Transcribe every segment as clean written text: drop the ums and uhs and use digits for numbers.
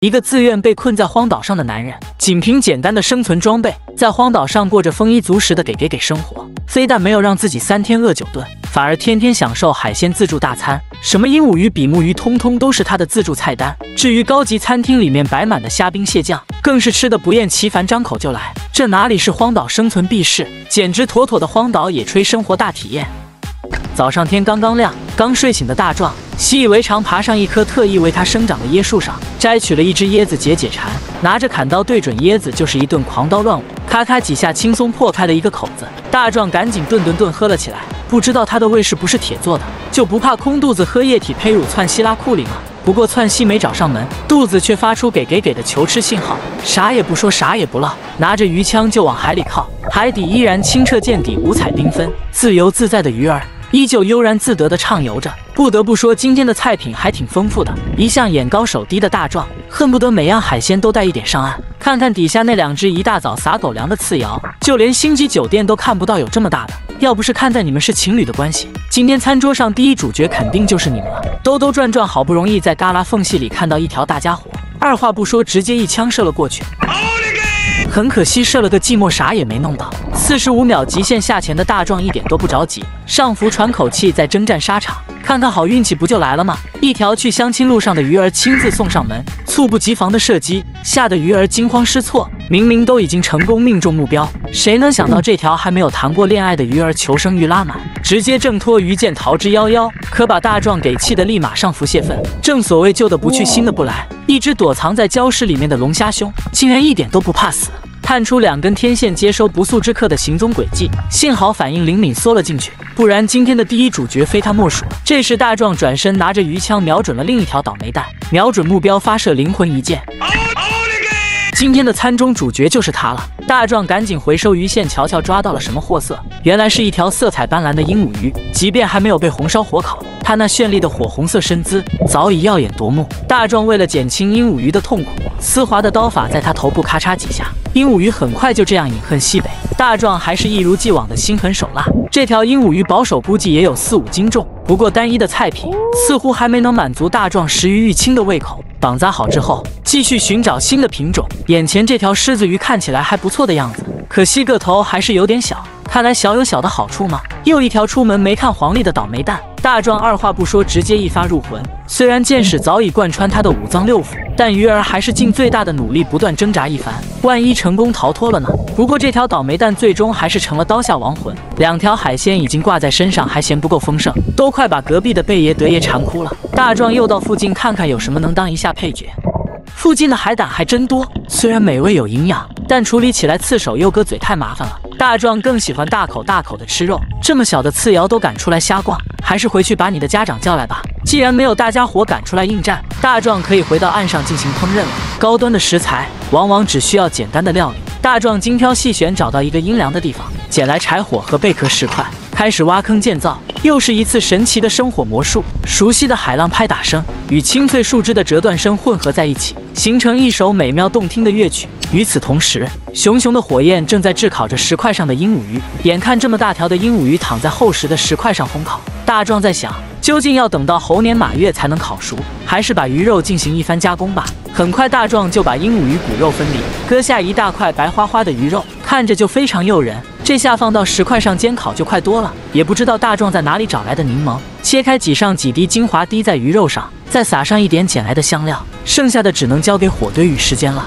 一个自愿被困在荒岛上的男人，仅凭简单的生存装备，在荒岛上过着丰衣足食的给生活。非但没有让自己3天饿9顿，反而天天享受海鲜自助大餐，什么鹦鹉鱼、比目鱼，通通都是他的自助菜单。至于高级餐厅里面摆满的虾兵蟹将，更是吃得不厌其烦，张口就来。这哪里是荒岛生存避世，简直妥妥的荒岛野炊生活大体验。早上天刚刚亮，刚睡醒的大壮习以为常，爬上一棵特意为他生长的椰树上，摘取了一只椰子解馋，拿着砍刀对准椰子就是一顿狂刀乱舞，咔咔几下轻松破开了一个口子。大壮赶紧顿喝了起来，不知道他的胃是不是铁做的，就不怕空肚子喝液体胚乳窜希拉库里吗？不过窜稀没找上门，肚子却发出给的求吃信号，啥也不说啥也不唠，拿着鱼枪就往海里靠。海底依然清澈见底，五彩缤纷，自由自在的鱼儿依旧悠然自得地畅游着。不得不说，今天的菜品还挺丰富的。一向眼高手低的大壮，恨不得每样海鲜都带一点上岸。看看底下那2只一大早撒狗粮的次瑶，就连星级酒店都看不到有这么大的。要不是看在你们是情侣的关系，今天餐桌上第一主角肯定就是你们了。兜兜转转，好不容易在旮旯缝隙里看到一条大家伙，二话不说，直接一枪射了过去。很可惜，射了个寂寞，啥也没弄到。45秒极限下潜的大壮一点都不着急，上浮喘口气，再征战沙场，看看好运气不就来了吗？一条去相亲路上的鱼儿亲自送上门，猝不及防的射击，吓得鱼儿惊慌失措。明明都已经成功命中目标，谁能想到这条还没有谈过恋爱的鱼儿求生欲拉满，直接挣脱鱼箭逃之夭夭，可把大壮给气得立马上浮泄愤。正所谓旧的不去，新的不来，一只躲藏在礁石里面的龙虾兄竟然一点都不怕死，探出2根天线接收不速之客的行踪轨迹，幸好反应灵敏缩了进去，不然今天的第一主角非他莫属。这时大壮转身拿着鱼枪瞄准了另一条倒霉蛋，瞄准目标发射灵魂一箭。今天的餐中主角就是他了。大壮赶紧回收鱼线，瞧瞧抓到了什么货色，原来是一条色彩斑斓的鹦鹉鱼。即便还没有被红烧火烤，它那绚丽的火红色身姿早已耀眼夺目。大壮为了减轻鹦鹉鱼的痛苦，丝滑的刀法在他头部咔嚓几下，鹦鹉鱼很快就这样饮恨西北。大壮还是一如既往的心狠手辣，这条鹦鹉鱼保守估计也有4、5斤重，不过单一的菜品似乎还没能满足大壮食欲欲清的胃口。绑扎好之后，继续寻找新的品种。眼前这条狮子鱼看起来还不错的样子，可惜个头还是有点小，看来小有小的好处嘛。又一条出门没看黄历的倒霉蛋，大壮二话不说，直接一发入魂。虽然箭矢早已贯穿他的5脏6腑，但鱼儿还是尽最大的努力，不断挣扎一番。万一成功逃脱了呢？不过这条倒霉蛋最终还是成了刀下亡魂。2条海鲜已经挂在身上，还嫌不够丰盛，都快把隔壁的贝爷德爷馋哭了。大壮又到附近看看有什么能当一下配角。附近的海胆还真多，虽然美味有营养，但处理起来刺手又割嘴太麻烦了。大壮更喜欢大口的吃肉，这么小的次瑶都敢出来瞎逛，还是回去把你的家长叫来吧。既然没有大家伙敢出来应战，大壮可以回到岸上进行烹饪了。高端的食材往往只需要简单的料理。大壮精挑细选，找到一个阴凉的地方，捡来柴火和贝壳石块，开始挖坑建造。又是一次神奇的生火魔术，熟悉的海浪拍打声与清脆树枝的折断声混合在一起，形成一首美妙动听的乐曲。与此同时，熊熊的火焰正在炙烤着石块上的鹦鹉鱼。眼看这么大条的鹦鹉鱼躺在厚实的石块上烘烤，大壮在想，究竟要等到猴年马月才能烤熟，还是把鱼肉进行一番加工吧。很快大壮就把鹦鹉鱼骨肉分离，割下一大块白花花的鱼肉，看着就非常诱人。这下放到石块上煎烤就快多了。也不知道大壮在哪里找来的柠檬，切开挤上几滴精华，滴在鱼肉上，再撒上一点捡来的香料，剩下的只能交给火堆与时间了。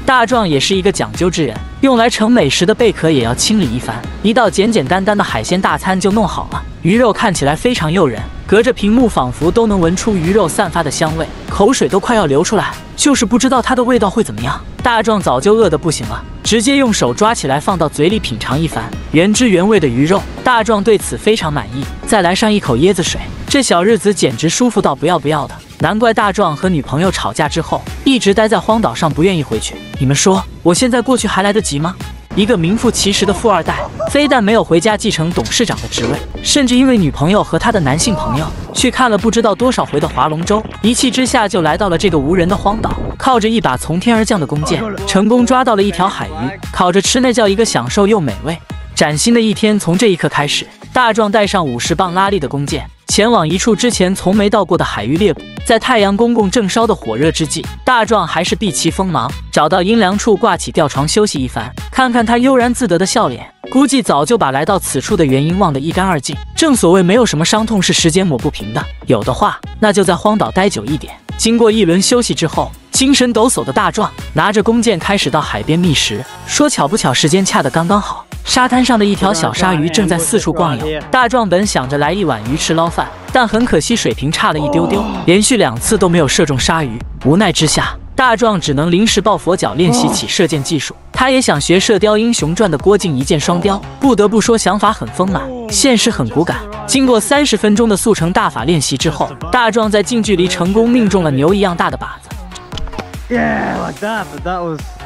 大壮也是一个讲究之人，用来盛美食的贝壳也要清理一番。一道简单的海鲜大餐就弄好了，鱼肉看起来非常诱人，隔着屏幕仿佛都能闻出鱼肉散发的香味，口水都快要流出来，就是不知道它的味道会怎么样。大壮早就饿得不行了，直接用手抓起来放到嘴里品尝一番，原汁原味的鱼肉，大壮对此非常满意。再来上一口椰子水，这小日子简直舒服到不要的。难怪大壮和女朋友吵架之后一直待在荒岛上不愿意回去。你们说我现在过去还来得及吗？一个名副其实的富二代，非但没有回家继承董事长的职位，甚至因为女朋友和他的男性朋友去看了不知道多少回的划龙舟，一气之下就来到了这个无人的荒岛，靠着一把从天而降的弓箭，成功抓到了一条海鱼，烤着吃那叫一个享受又美味。崭新的一天从这一刻开始，大壮带上50磅拉力的弓箭，前往一处之前从没到过的海域猎捕。在太阳公公正烧的火热之际，大壮还是避其锋芒，找到阴凉处挂起吊床休息一番。看看他悠然自得的笑脸，估计早就把来到此处的原因忘得一干二净。正所谓没有什么伤痛是时间抹不平的，有的话那就在荒岛待久一点。经过一轮休息之后，精神抖擞的大壮拿着弓箭开始到海边觅食。说巧不巧，时间恰得刚刚好。沙滩上的一条小鲨鱼正在四处逛游，大壮本想着来一碗鱼翅捞饭，但很可惜水平差了一丢丢，连续2次都没有射中鲨鱼。无奈之下，大壮只能临时抱佛脚练习起射箭技术。他也想学《射雕英雄传》的郭靖一箭双雕，不得不说想法很丰满，现实很骨感。经过30分钟的速成大法练习之后，大壮在近距离成功命中了牛一样大的靶子。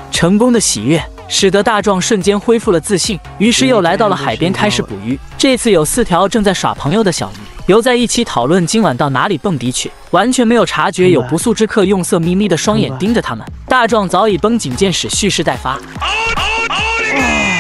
成功的喜悦使得大壮瞬间恢复了自信，于是又来到了海边开始捕鱼。这次有4条正在耍朋友的小鱼游在一起讨论今晚到哪里蹦迪去，完全没有察觉有不速之客用色眯眯的双眼盯着他们。大壮早已绷紧箭矢蓄势待发。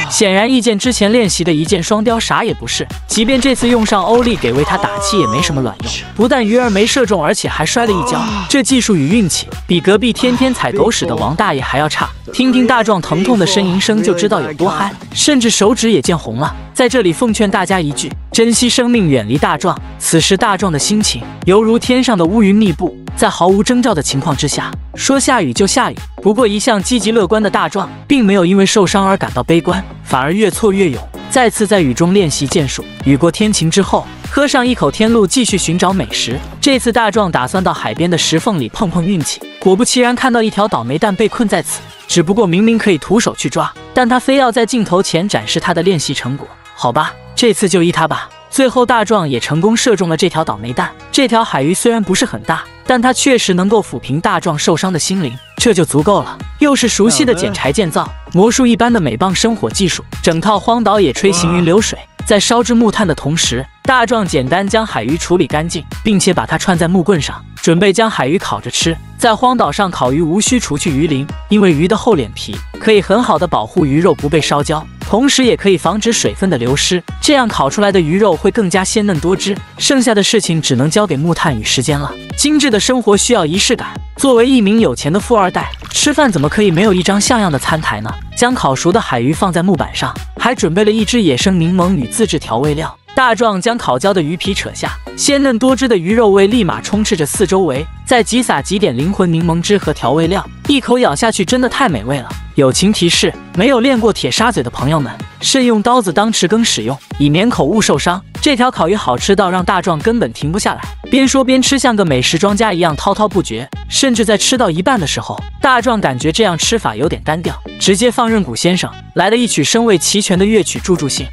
显然一箭之前练习的一箭双雕啥也不是，即便这次用上欧力给为他打气也没什么卵用，不但鱼儿没射中，而且还摔了一跤。这技术与运气比隔壁天天踩狗屎的王大爷还要差。听听大壮疼痛的呻吟声就知道有多嗨，甚至手指也见红了。在这里奉劝大家一句，珍惜生命，远离大壮。此时大壮的心情犹如天上的乌云密布，在毫无征兆的情况之下，说下雨就下雨。不过一向积极乐观的大壮并没有因为受伤而感到悲观，反而越挫越勇，再次在雨中练习剑术。雨过天晴之后，喝上一口天露，继续寻找美食。这次大壮打算到海边的石缝里碰碰运气，果不其然看到一条倒霉蛋被困在此。只不过明明可以徒手去抓，但他非要在镜头前展示他的练习成果。好吧，这次就依他吧。最后大壮也成功射中了这条倒霉蛋。这条海鱼虽然不是很大，但它确实能够抚平大壮受伤的心灵，这就足够了。又是熟悉的捡柴建造，魔术一般的美棒生火技术，整套荒岛野炊行云流水。在烧制木炭的同时，大壮简单将海鱼处理干净，并且把它串在木棍上，准备将海鱼烤着吃。在荒岛上烤鱼无需除去鱼鳞，因为鱼的厚脸皮可以很好的保护鱼肉不被烧焦，同时也可以防止水分的流失，这样烤出来的鱼肉会更加鲜嫩多汁。剩下的事情只能交给木炭与时间了。精致的生活需要仪式感，作为一名有钱的富二代，吃饭怎么可以没有一张像样的餐台呢？将烤熟的海鱼放在木板上，还准备了一支野生柠檬与自制调味料。大壮将烤焦的鱼皮扯下，鲜嫩多汁的鱼肉味立马充斥着四周围，再挤撒几点灵魂柠檬汁和调味料，一口咬下去真的太美味了。友情提示：没有练过铁砂嘴的朋友们，慎用刀子当匙羹使用，以免口误受伤。这条烤鱼好吃到让大壮根本停不下来，边说边吃，像个美食庄家一样滔滔不绝。甚至在吃到一半的时候，大壮感觉这样吃法有点单调，直接放任谷先生来了一曲声味齐全的乐曲助助兴。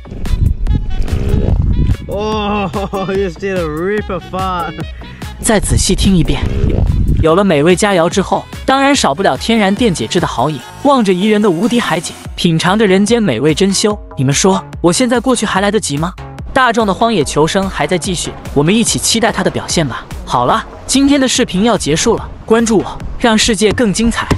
You did a ripper fart. 再仔细听一遍。有了美味佳肴之后，当然少不了天然电解质的好饮。望着宜人的无敌海景，品尝着人间美味珍馐，你们说我现在过去还来得及吗？大壮的荒野求生还在继续，我们一起期待他的表现吧。好了，今天的视频要结束了，关注我，让世界更精彩。